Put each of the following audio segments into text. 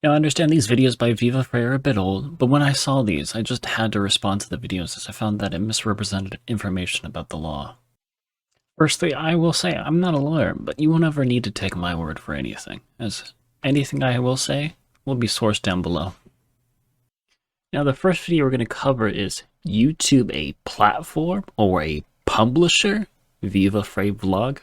Now, I understand these videos by Viva Frei are a bit old, but when I saw these, I just had to respond to the videos as I found that it misrepresented information about the law. Firstly, I will say I'm not a lawyer, but you won't ever need to take my word for anything, as anything I will say will be sourced down below. Now, the first video we're going to cover is YouTube a platform or a publisher? Viva Frei vlog.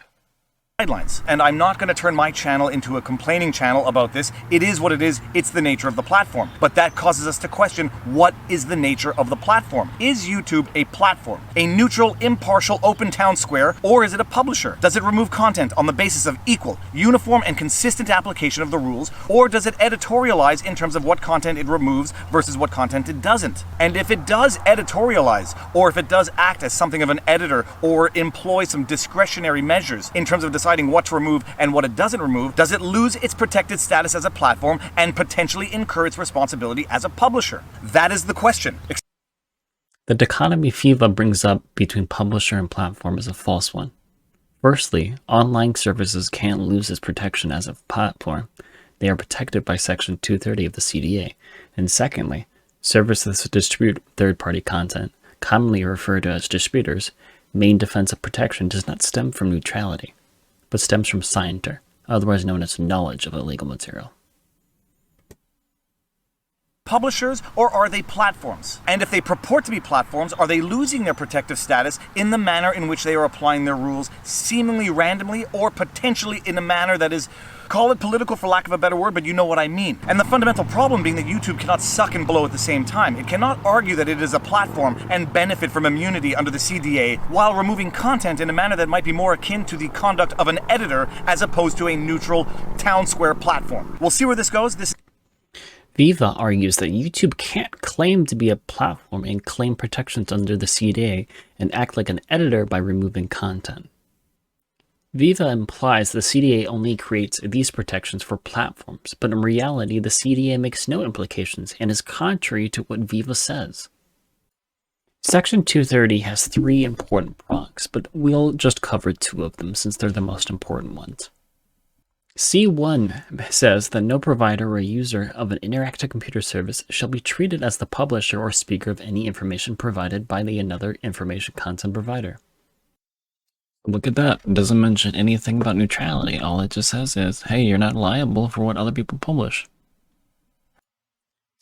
Guidelines. And I'm not going to turn my channel into a complaining channel about this. It is what it is. It's the nature of the platform. But that causes us to question, what is the nature of the platform? Is YouTube a platform? A neutral, impartial, open town square? Or is it a publisher? Does it remove content on the basis of equal, uniform, and consistent application of the rules? Or does it editorialize in terms of what content it removes versus what content it doesn't? And if it does editorialize, or if it does act as something of an editor or employ some discretionary measures in terms of deciding what to remove and what it doesn't remove, does it lose its protected status as a platform and potentially incur its responsibility as a publisher? That is the question. The dichotomy Viva brings up between publisher and platform is a false one. Firstly, online services can't lose its protection as a platform. They are protected by Section 230 of the CDA. And secondly, services that distribute third-party content, commonly referred to as distributors, main defense of protection does not stem from neutrality, but stems from scienter, otherwise known as knowledge of illegal material. Publishers, or are they platforms? And if they purport to be platforms, are they losing their protective status in the manner in which they are applying their rules, seemingly randomly or potentially in a manner that is, call it political for lack of a better word, but you know what I mean. And the fundamental problem being that YouTube cannot suck and blow at the same time. It cannot argue that it is a platform and benefit from immunity under the CDA while removing content in a manner that might be more akin to the conduct of an editor as opposed to a neutral town square platform. We'll see where this goes. Viva argues that YouTube can't claim to be a platform and claim protections under the CDA and act like an editor by removing content. Viva implies the CDA only creates these protections for platforms, but in reality the CDA makes no implications and is contrary to what Viva says. Section 230 has three important prongs, but we'll just cover two of them since they're the most important ones. C1 says that no provider or user of an interactive computer service shall be treated as the publisher or speaker of any information provided by another information content provider. Look at that. It doesn't mention anything about neutrality. All it just says is, hey, you're not liable for what other people publish.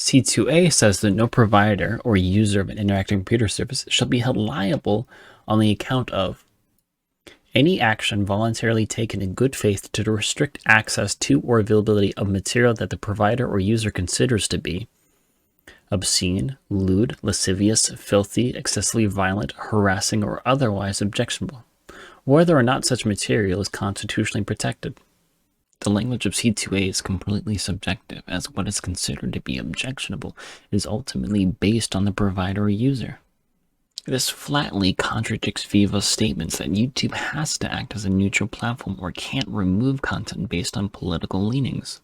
C2A says that no provider or user of an interactive computer service shall be held liable on the account of any action voluntarily taken in good faith to restrict access to or availability of material that the provider or user considers to be obscene, lewd, lascivious, filthy, excessively violent, harassing, or otherwise objectionable, whether or not such material is constitutionally protected. The language of C2A is completely subjective, as what is considered to be objectionable is ultimately based on the provider or user. This flatly contradicts Viva's statements that YouTube has to act as a neutral platform or can't remove content based on political leanings.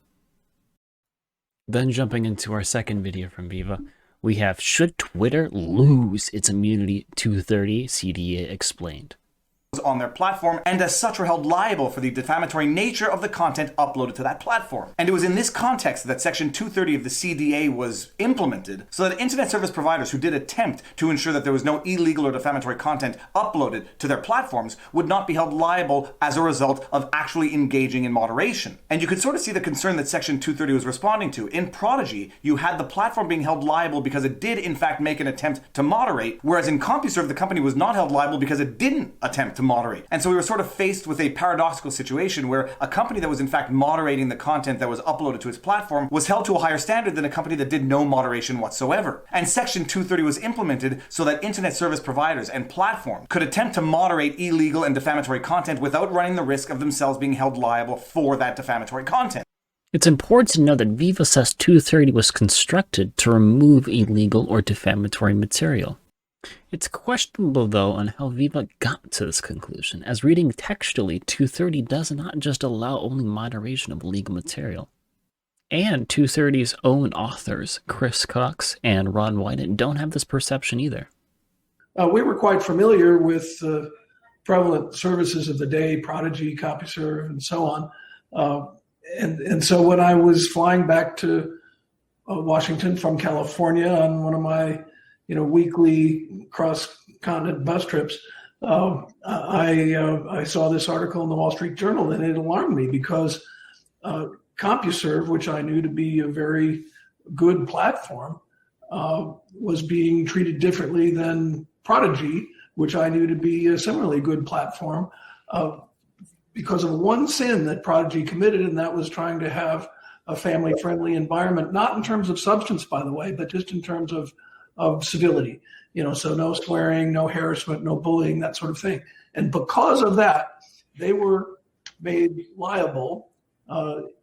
Then jumping into our second video from Viva, we have Should Twitter Lose Its Immunity 230 CDA Explained. On their platform, and as such are held liable for the defamatory nature of the content uploaded to that platform. And it was in this context that Section 230 of the CDA was implemented, so that internet service providers who did attempt to ensure that there was no illegal or defamatory content uploaded to their platforms would not be held liable as a result of actually engaging in moderation. And you could sort of see the concern that Section 230 was responding to. In Prodigy, you had the platform being held liable because it did in fact make an attempt to moderate, whereas in CompuServe the company was not held liable because it didn't attempt to moderate. And so we were sort of faced with a paradoxical situation where a company that was in fact moderating the content that was uploaded to its platform was held to a higher standard than a company that did no moderation whatsoever. And Section 230 was implemented so that internet service providers and platforms could attempt to moderate illegal and defamatory content without running the risk of themselves being held liable for that defamatory content. It's important to know that Viva says 230 was constructed to remove illegal or defamatory material. It's questionable, though, on how Viva got to this conclusion, as reading textually, 230 does not just allow only moderation of illegal material. And 230's own authors, Chris Cox and Ron Wyden, don't have this perception either. We were quite familiar with prevalent services of the day, Prodigy, CompuServe, and so on. And so when I was flying back to Washington from California on one of my, weekly cross-continent bus trips. I saw this article in the Wall Street Journal, and it alarmed me because CompuServe, which I knew to be a very good platform, was being treated differently than Prodigy, which I knew to be a similarly good platform, because of one sin that Prodigy committed, and that was trying to have a family-friendly environment, not in terms of substance, by the way, but just in terms of civility. So no swearing, no harassment, no bullying, that sort of thing. And because of that, they were made liable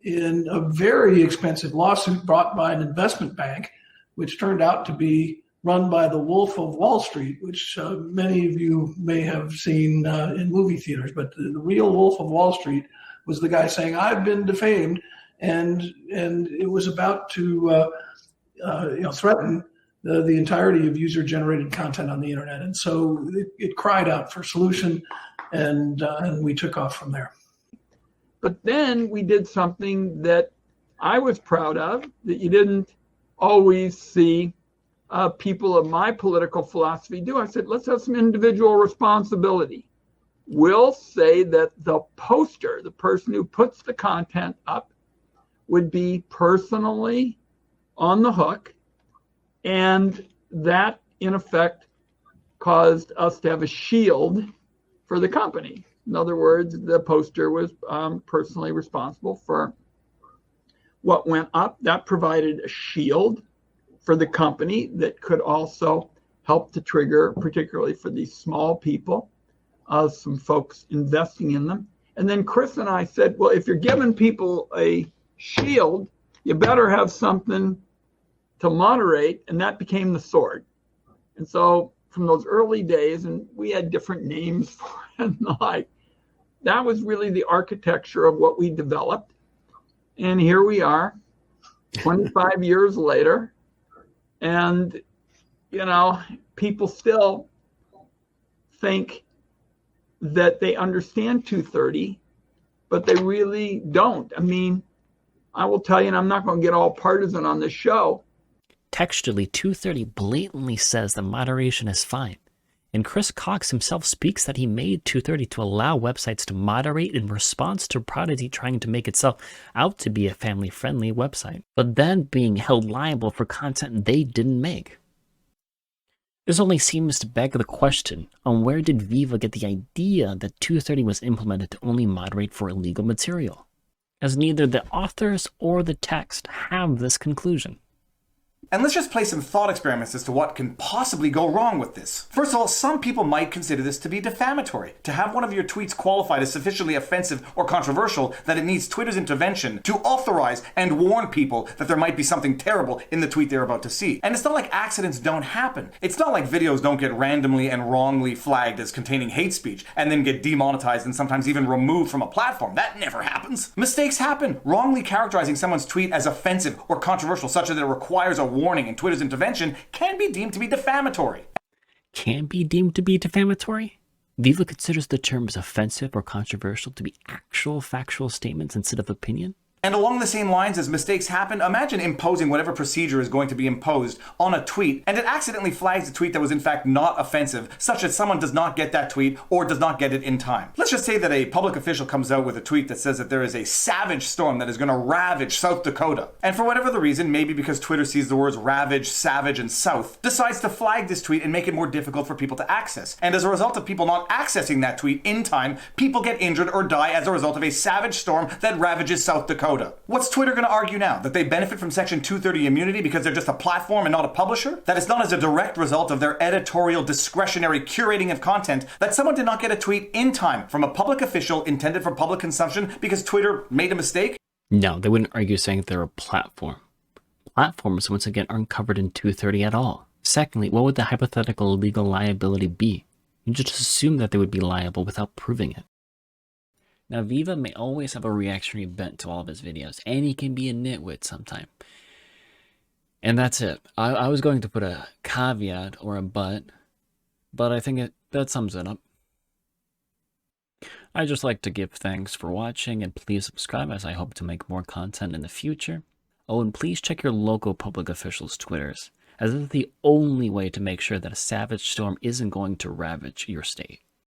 in a very expensive lawsuit brought by an investment bank, which turned out to be run by the Wolf of Wall Street, which many of you may have seen in movie theaters. But the real Wolf of Wall Street was the guy saying, "I've been defamed," and it was about to threaten the entirety of user-generated content on the internet. And so it cried out for solution, and we took off from there. But then we did something that I was proud of, that you didn't always see people of my political philosophy do. I said, let's have some individual responsibility. We'll say that the poster, the person who puts the content up, would be personally on the hook. And that, in effect, caused us to have a shield for the company. In other words, the poster was personally responsible for what went up. That provided a shield for the company that could also help to trigger, particularly for these small people, some folks investing in them. And then Chris and I said, well, if you're giving people a shield, you better have something to moderate, and that became the sword. And so from those early days, and we had different names for it and the like, that was really the architecture of what we developed. And here we are, 25 years later, and, people still think that they understand 230, but they really don't. I mean, I will tell you, and I'm not going to get all partisan on this show. Textually, 230 blatantly says that moderation is fine. And Chris Cox himself speaks that he made 230 to allow websites to moderate in response to Prodigy trying to make itself out to be a family-friendly website, but then being held liable for content they didn't make. This only seems to beg the question on where did Viva get the idea that 230 was implemented to only moderate for illegal material, as neither the authors or the text have this conclusion. And let's just play some thought experiments as to what can possibly go wrong with this. First of all, some people might consider this to be defamatory, to have one of your tweets qualified as sufficiently offensive or controversial that it needs Twitter's intervention to authorize and warn people that there might be something terrible in the tweet they're about to see. And it's not like accidents don't happen. It's not like videos don't get randomly and wrongly flagged as containing hate speech and then get demonetized and sometimes even removed from a platform. That never happens. Mistakes happen. Wrongly characterizing someone's tweet as offensive or controversial such that it requires a warning and Twitter's intervention can be deemed to be defamatory. Can be deemed to be defamatory? Viva considers the terms offensive or controversial to be actual factual statements instead of opinion? And along the same lines as mistakes happen, imagine imposing whatever procedure is going to be imposed on a tweet, and it accidentally flags a tweet that was in fact not offensive, such that someone does not get that tweet or does not get it in time. Let's just say that a public official comes out with a tweet that says that there is a savage storm that is going to ravage South Dakota. And for whatever the reason, maybe because Twitter sees the words ravage, savage, and South, decides to flag this tweet and make it more difficult for people to access. And as a result of people not accessing that tweet in time, people get injured or die as a result of a savage storm that ravages South Dakota. What's Twitter going to argue now? That they benefit from Section 230 immunity because they're just a platform and not a publisher? That it's not as a direct result of their editorial discretionary curating of content that someone did not get a tweet in time from a public official intended for public consumption because Twitter made a mistake? No, they wouldn't argue saying they're a platform. Platforms, once again, aren't covered in 230 at all. Secondly, what would the hypothetical legal liability be? You just assume that they would be liable without proving it. Now, Viva may always have a reactionary bent to all of his videos, and he can be a nitwit sometime. And that's it. I was going to put a caveat or a but I think that sums it up. I'd just like to give thanks for watching, and please subscribe as I hope to make more content in the future. Oh, and please check your local public officials' Twitters, as this is the only way to make sure that a savage storm isn't going to ravage your state.